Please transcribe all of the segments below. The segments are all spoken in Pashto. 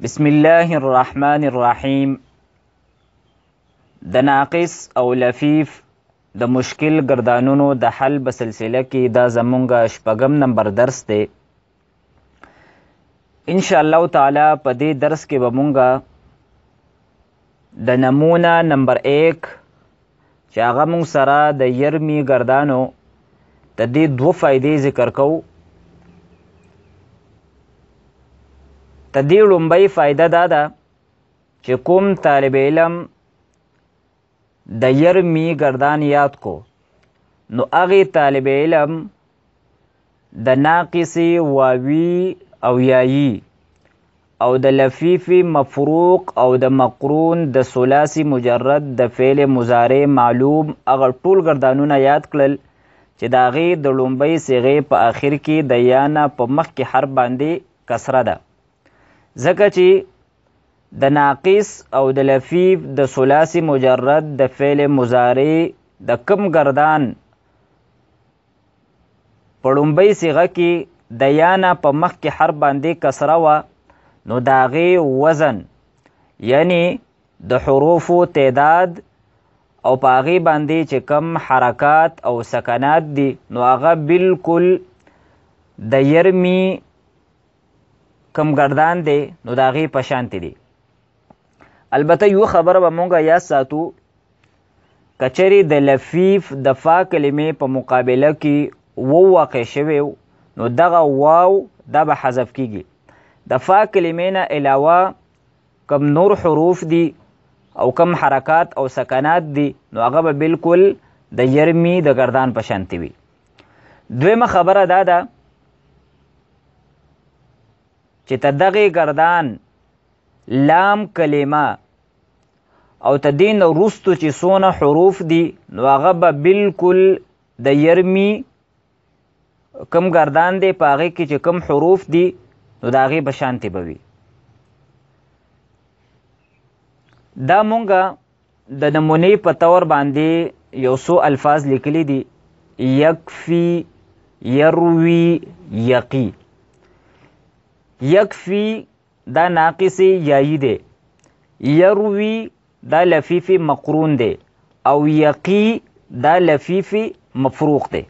بسم الله الرحمن الرحیم. د ناقص او لفیف د مشکل گردانونو د حل په سلسله کې دا زمونږ شپږم نمبر درس دی. ان شاء الله تعالی په دې درس کې به مونږ د نمونه نمبر 1 چې هغه مونږ سره د یرمی گردانو د دې دو فائدې ذکر کوو. د دې لومبۍ فایده دا ده چې کوم طالب علم د یرمی گردان یاد کو نو هغې طالب علم د ناقصی واوی او یایی او د لفیفی مفروق او د مقرون د ثلاثی مجرد د فعل مضارع معلوم هغه ټول گردانونه یاد کړل چې د هغې د لومبۍ صیغې په آخر کې د یا نه په مخکې حرف باندې کسره ده، ځکه چې د ناقص او د لفیف د ثلاثی مجرد د فعل مضارع د کم گردان په لومبۍ صیغه کې د یا نه په مخکې حرف باندې کسره وه، نو د هغې وزن یعنی د حروفو تعداد او په هغې باندې چې کم حرکات او سکنات دي نو هغه بالکل د یرمی کم گردان دی نو د هغې په شانتې دی. البته یو خبره به مونږ یاد ساتو، که چیرې د لفیف د فا کلمې په مقابله کې وو واقع شوی نو دغه واو دا به حذف کیږي. د فا کلمې نه علاوه کم نور حروف دي او کم حرکات او سکنات دي نو هغه به بالکل د یرمی د گردان په شانتې وي. دویمه خبره دا ده چې ته دغې گردان لام کلمه او ته دې نه وروستو چې څونه حروف دي نو هغه به بالکل د یرمی کم گردان دی په هغې کې چې کم حروف دي نو د هغې به شانتې به وي. دا مونږ د نمونې په طور باندې یو څو الفاظ لیکلی دي: یکفی، یروی، یقی. یکفی دا ناقصی یایی دی، یروی دا لفیفی مقرون دی او یقی دا لفیفی مفروق دی.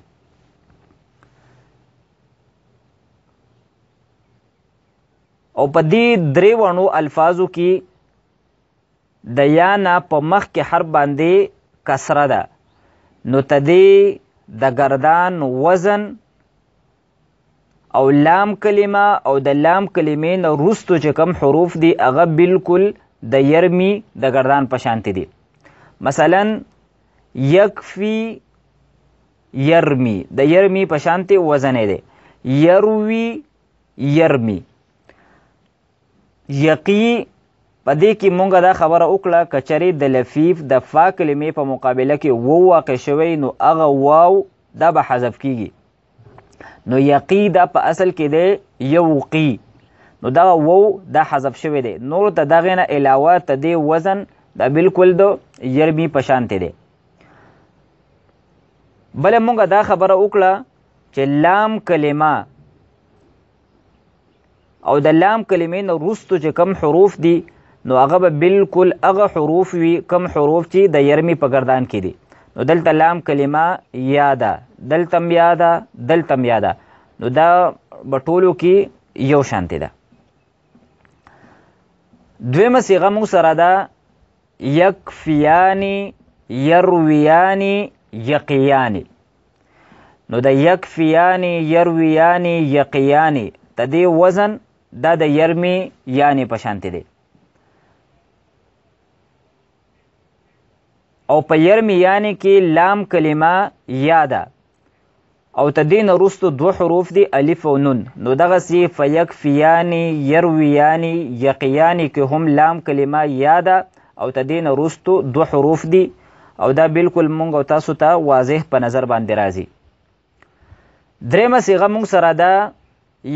او په دې درې وړو الفاظو کې د یا نه په مخکې حرف باندې کسره ده، نو ته دې د گردان وزن او لام کلمه او د لام کلمې نه وروستو چې کم حروف دي هغه بالکل د یرمی د گردان په شانتې دي. مثلا یکفی یرمی د یرمی په شانتې وزن دی، یروی یرمی. یقی په دې کې مونږ دا خبره وکړه که چېرې د لفیف د فا کلمې په مقابله کې وو واقع شوی نو هغه واو دا به حذف کیږي. نو یقی دا په اصل کې دی یوقی، نو دا وو دا حذف شوی دی، نور ته دغې نه علاوه ته دې وزن دا بالکل د یرمی په شانتې دی. بله مونږ دا خبره وکړه چې لام کلمه او د لام کلمې نه وروستو چې کم حروف دي نو هغه به بالکل هغه حروف وي کم حروف چې د یرمی په گردان کې دي. نو دلته لام کلمه یا ده، دلتم یا ده، دلتم یا ده، نو دا به ټولو کې یو شانتې ده. دویمه صیغه مونږ سره ده یکفیانی، یرویانی، یقیانی. نو د یکفیانی، یرویانی، یقیانی د دې وزن دا د یرمی یعنی په شانتې دی. او په یرمی یعنی کې لام کلمه یا ده او ته دې نه وروستو دو حروف دي الف او نون، نو دغسې فیکفیانی، یرویانی، یقیانی کې هم لام کلمه یا ده او ته دې نه وروستو دو حروف دي او دا بالکل مونږ او تاسو ته واضح په نظر باندې راځي. درېمه صیغه مونږ سره ده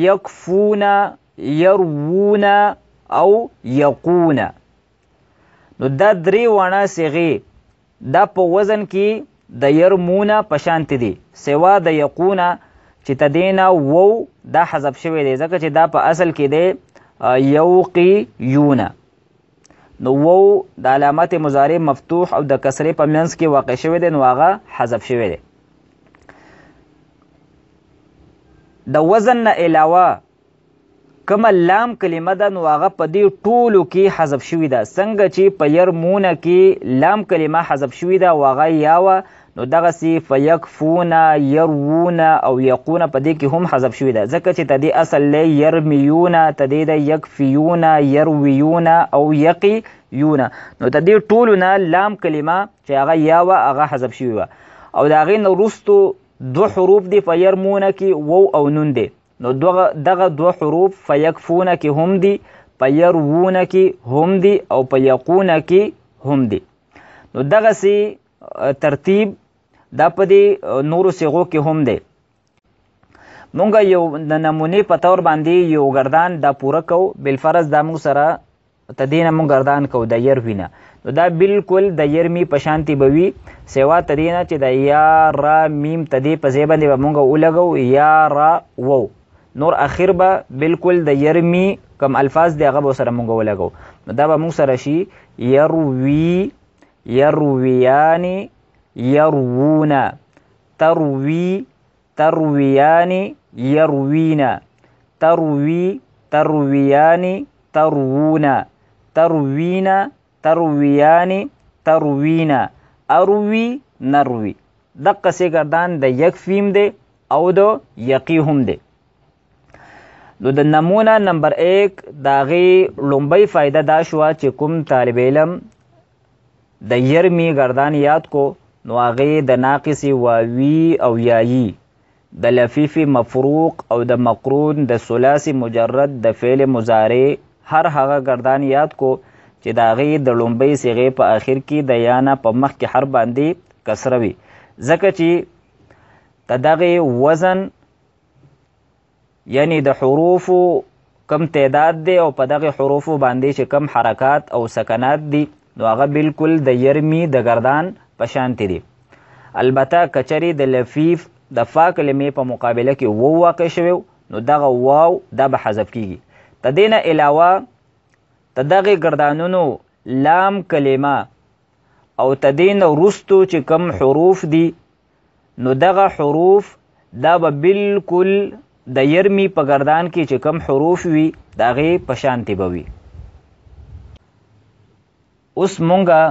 یکفونه، یروونه او یقونه. نو دا درې واړه صیغې دا په وزن کې د یرمونه په شانتې دي، سوا د یقونه چې ته دې نه وو دا حذف شوی دی، ځکه چې دا په اصل کې دی یوقیون. نو وو د علامت مضارع مفتوح او د کسرې په منځ کې واقع شوی دی، نو هغه حذف شوی دی. د وزن نه علاوه کومه لام کلمه ده نو هغه په دې ټولو کې حذف شوې ده. څنګه چې په یرمونه کې لام کلمه حذف شوې ده او هغه یا وه، نو دغسې فیکفون، یروون او یقون په دې کې هم حذف شوې ده، ځکه چې تدې اصل دی یرمیون، تدې ده یکفیون، یرویون او یقیون. نو تدې ټولو نه لام کلمه چې هغه یا وه هغه حذف شوې وه، او د هغې نه وروستو 2 حروف دي په یرمونه کې، وو او نون دی. نو دغه 2 حروف فیکفونه کې هم دي، په یروونه کې هم دي او په یقونه کې هم دي. نو دغسې ترتیب دا په دې نورو صیغو کې هم دی. مونږ یو د نمونې په طور باندې یو ګردان دا پوره کو، بالفرض دا مونږ سره تدې نه مونږ ګردان کو د یروي نه، نو دا بالکل د یرمی په شانتي به وي، سوا تدې نه چې د یا را میم تدې په ځای باندې به مونږ ولګو یا را وو، نور اخر به بالکل د یرمی کم الفاظ دی هغه به سره مونږ ولګو. نو دا به مونږ سره شي یروي، یرویانی، یروونا، تروی، ترویانی، یروینا، تروی، ترویانی، تروونا، تروینا، ترویانی، تروینا، اروی، نروی. دقسې ګردان د یک فیم دی او د یقی هم دی. نو د نمونه نمبر 1 د هغې لومبۍ فایده دا شوه چې کوم طالب علم د یرمی ګردان یاد کو، نو هغې د ناقص واوي او یایی، د لفیف مفروق او د مقرون، د ثلاثي مجرد، د فعل مضارع هر هغه ګردان یاد کو چې د هغې د لومبۍ صیغې په آخر کې د یا نه په مخکې حرف باندې کسره وي، ځکه چې د دغې وزن یعنی د حروفو کم تعداد دی او په دغې حروفو باندې چې کم حرکات او سکنات دي نو هغه بالکل د یرمی د ګردان په شانتې دي. البته کچرې د لفیف د فا کلمې په مقابله کې وو واقع شوی نو دغه واو دا به حذف کیږي. د دې نه علاوه د دغې ګردانونو لام کلمه او د دې نه وروستو چې کم حروف دي نو دغه حروف دا به بالکل د یرمی په ګردان کې چې کم حروف وي د هغې په شانتې به وي. اوس مونږه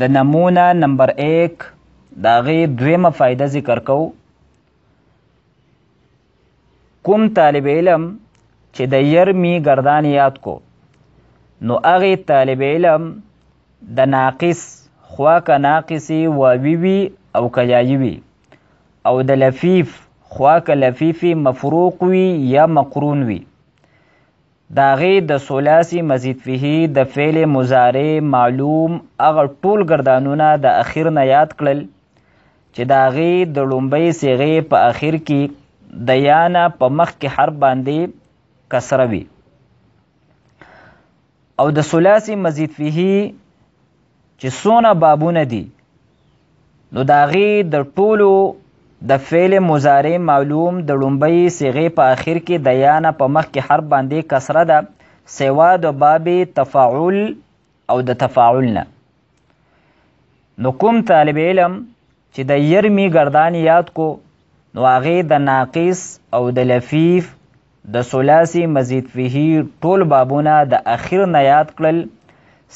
د نمونه نمبر 1 د هغې دویمه فایده ذکر کوو. کوم طالب علم چې د یرمی ګردان یاد کو نو هغې طالب علم د ناقص خوا که ناقصي واوي وي او که یایي وي او د لفیف خوا که لفیفي مفروق وي یا مقرون وي د هغې د ثلاثي مزید فیهی د فعل مضارع معلوم هغه ټول ګردانونه د اخر نه یاد کړل چې د هغې د لومبۍ صیغې په اخر کې د یا نه په مخکې حرف باندې کسره وي او د ثلاثي مزید فیهی چې څونه بابونه دي نو د هغې د ټولو د فعل مضارع معلوم د لومبۍ صیغې په آخر کې د یا نه په مخکې حرف باندې کسره ده سوا د باب تفاعل او د تفاعل نه. نو کوم طالب علم چې د یرمی ګردان یاد کو نو هغې د ناقص او د لفیف د ثلاثي مزید فیهی ټول بابونه د اخر نه یاد کړل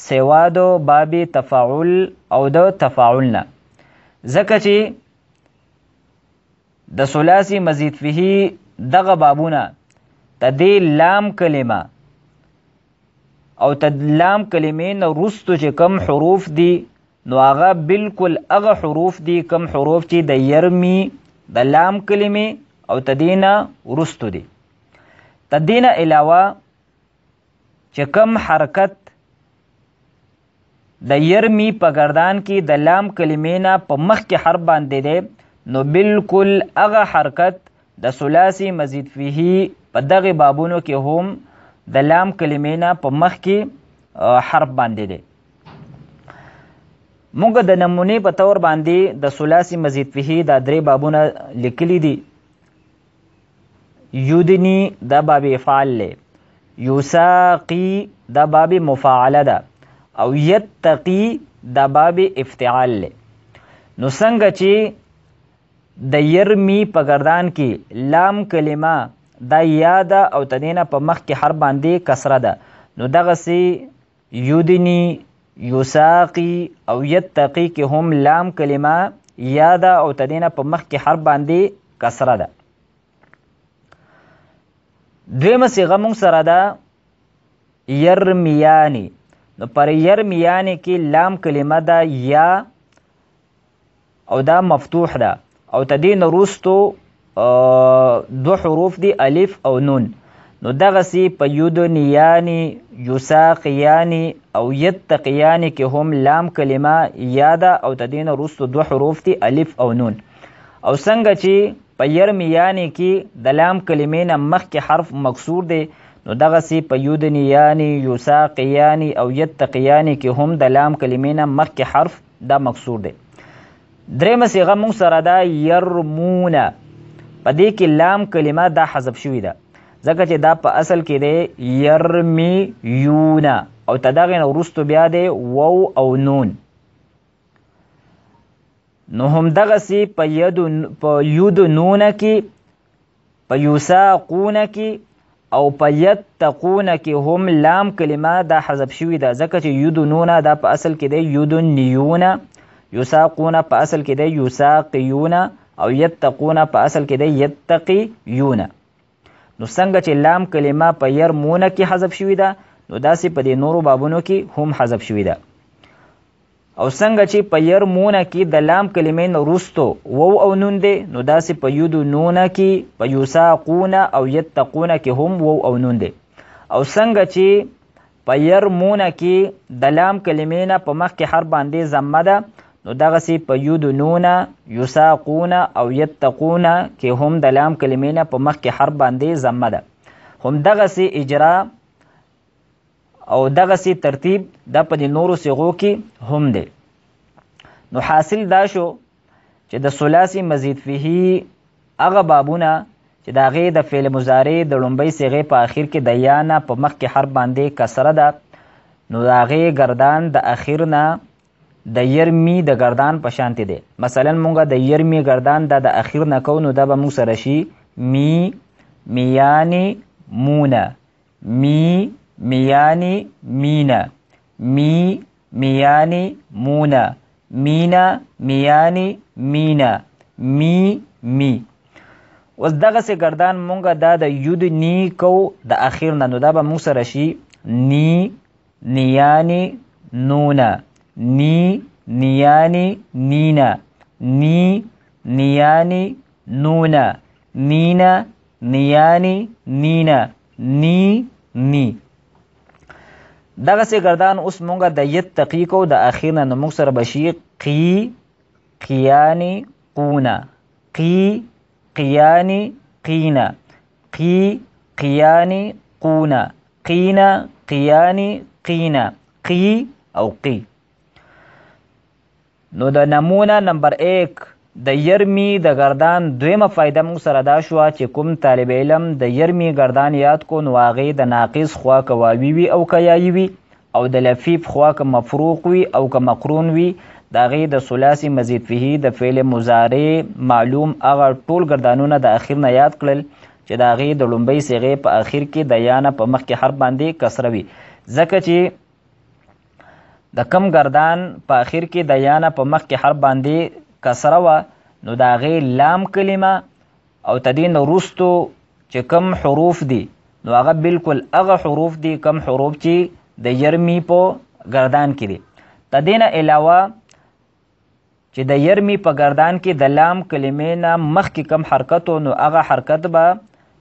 سوا د باب تفاعل او د تفاعل نه، ځکه چې د ثلاثي مزید فیهی دغه بابونه د دې لام کلمه او د لام کلمې نه وروستو چې کم حروف دي نو هغه بالکل هغه حروف دي کم حروف چې د یرمی د لام کلمې او د دې نه وروستو دي. د دې نه علاوه چې کم حرکت د یرمی په ګردان کې د لام کلمې نه په مخکې حرف باندې دی نو بالکل هغه حرکت د ثلاثي مزید فیهی په دغې بابونو کې هم د لام کلمې نه په مخکې حرف باندې دی. موږ د نمونې په طور باندې د ثلاثي مزید فیهی دا 3 بابونه لیکلي دي. یودنی دا باب افعال دی، یساقی دا باب مفاعله ده او یتقی دا باب افتعال له. نو څنګه چې د یرمی په گردان کې لام کلمه دا یا ده او تدینه په مخ کې حرف باندې کسره ده، نو دغسې یدنی، یساقی او یتقی کې هم لام کلمه یا ده او تدینه په مخ کې حرف باندې کسره ده. دویمه صیغه مونږ سره ده یرمیانی. نو پر یرمیانی کې لام کلمه ده یا او دا مفتوح ده او تدین وروستو دو حروف دی الف او نون. نو دغسی په یدنیانی، یساقیانی او یتقیانی کې هم لام کلمه یا ده او تدین وروستو دو حروف دی الف او نون. او څنګه چې په یرمیانی کې د لام کلمې نه مخکې حرف مکسور دی، نو دغسی په یدنیانی، یساقیانی او یتقیانی کې هم د لام کلمې نه مخکې حرف دا مکسور دی. درېمه صیغه مونږ سره ده یرمونه. په دې کې لام کلمه دا حذف شوې ده ځکه چې دا په اصل کې دی یرمیونه او تدغې نه وروستو بیا دی وو او نون. نو هم دغسې په یدنونه کې، په یساقونه کې او په یتقونه کې هم لام کلمه دا حذف شوې ده ځکه چې یدنونه دا په اصل کې دی یدنیونه، یساقونه په اصل کې دی یساقیونه او یتقونه په اصل کې دی یتقیونه. نو څنګه چې لام کلمه په یرمونه کې حذف شوې ده، نو داسې په دې نورو بابونو کې هم حذف شوې ده. او څنګه چې په یرمونه کې د لام کلمې نه وروستو وو او نون دی، نو داسې په یدنونه کې، په یساقونه او یتقونه کې هم وو او نون دی. او څنګه چې په یرمونه کې د لام کلمې نه په مخ کې حرف باندې ضمه ده، نو دغسې په یدنونه، یساقونه او یتقونه کې هم د لام کلمې نه په مخ کې حرف باندې ضمه ده. هم دغسې اجرا او دغسې ترتیب دا په دې نورو صیغو کې هم دی. نو حاصل دا شو چې د ثلاثي مزید فیهی هغه بابونه چې د هغې د فعل مضارع د لومبۍ صیغې په اخر کې د یا نه په مخ کې حرف باندې کسره ده، نو د هغې گردان د اخر نه د یرمی د گردان په شانتې دی. مثلا مونږ د یرمی گردان دا د اخر نه کو، نو دا به مونږ سره شي می میانی مونه، می میانی مینا، می میانی مونا، مینا میانی مینا، می می. اوس دغسې گردان مونږ دا د ید نی کو د اخر نه، نو دا به مونږ سره شي نی نیانی نونا، نی نیانی نینا، نی نیانی نونا، نینا نیانی نینا، نی نی. دغسې گردان اوس مونږ د یتقی کو د اخر نه، نو مونږ سره به شي قی قیانی قونا، قی قیانی قینا، قی قیانی قونا، قینا قیانی قینا، قی او قی. نو د نمونه نمبر 1 د یرمی د گردان دویمه فایده مونږ سره دا شوه چې کوم طالب علم د یرمی گردان یاد کو، نو هغې د ناقص خوا که واوي وي او که یایي وي، او د لفیف خوا که مفروق وي او که مقرون وي، د هغې د ثلاثي مزید فیهی د فعل مضارع معلوم هغه ټول گردانونه د اخر نه یاد کړل چې د هغې د لومبۍ صیغې په اخر کې د یا نه په مخکې حرف باندې کسره وي. ځکه چې د کم گردان په اخر کې د یا نه په مخکې حرف باندې کسره وه، نو د هغې لام کلمه او تدې نه وروستو چې کم حروف دي، نو هغه بلکل هغه حروف دي کم حروف چې د یرمی په گردان کې دي. تدې نه علاوه چې د یرمی په گردان کې د لام کلمې نه مخکې کم حرکت و، نو هغه حرکت به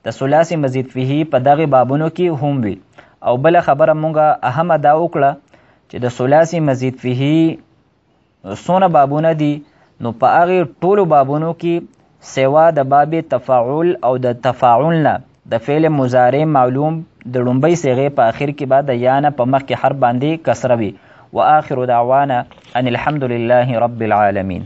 د ثلاثي مزید فیهی په دغې بابونو کې هم وي. او بله خبره مونږ اهمه دا وکړه چې د ثلاثي مزید فیهی څونه بابونه دي، نو په هغې ټولو بابونو کې سوا د باب تفاعل او د تفاعل نه د فعل مضارع معلوم د لومبۍ صیغې په آخر کې به د یا نه په مخکې حرف باندې کسره وي. وآخر دعوانا ان الحمد لله رب العالمين.